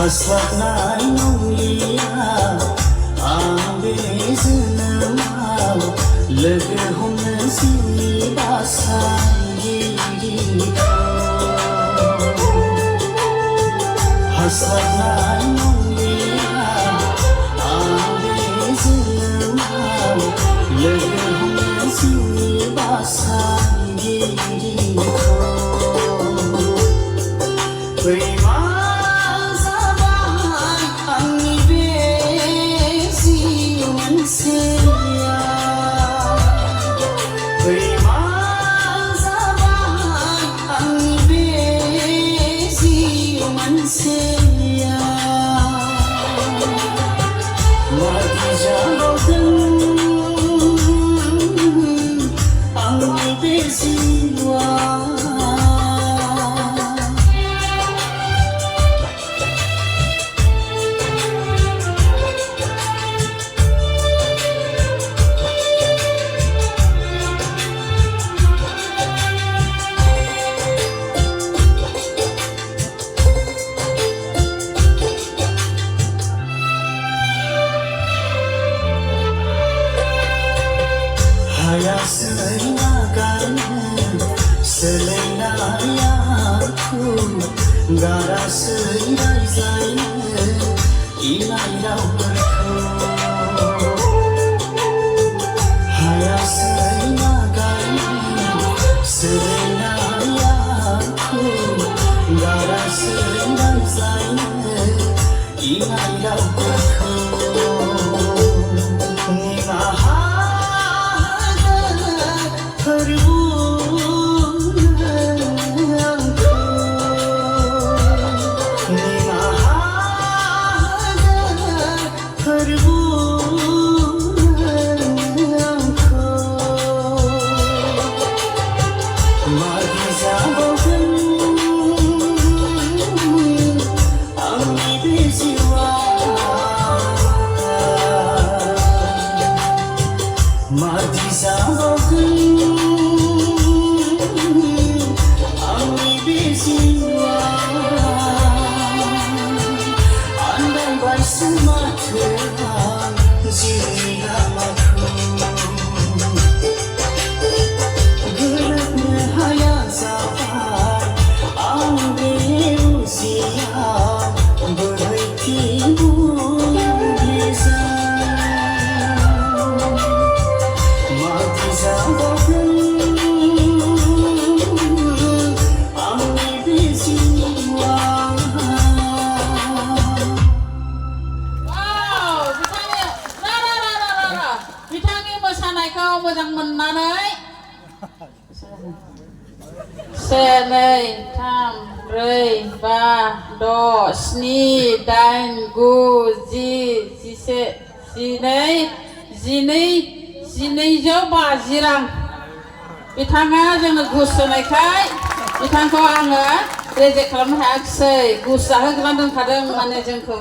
Hasratlar mulia ambe zinamaw lege hum nasi basangi Hasratlar mulia ambe zinamaw lege hum nasi basangi Gara seirai zaina inai rau berko Haya seina gani serena yaku Gara seirai zaina inai rau berko Nimahada perbu Mo장 menanai senai tam rei ba do sni dain gu ji jise jinai jo bazirang bitanga जोंनो गुस होनायखाय बिथांखौ आङो reject खालामनो हायाखिसै गुस जाहोग्रा दोनखादों माने जोंखौ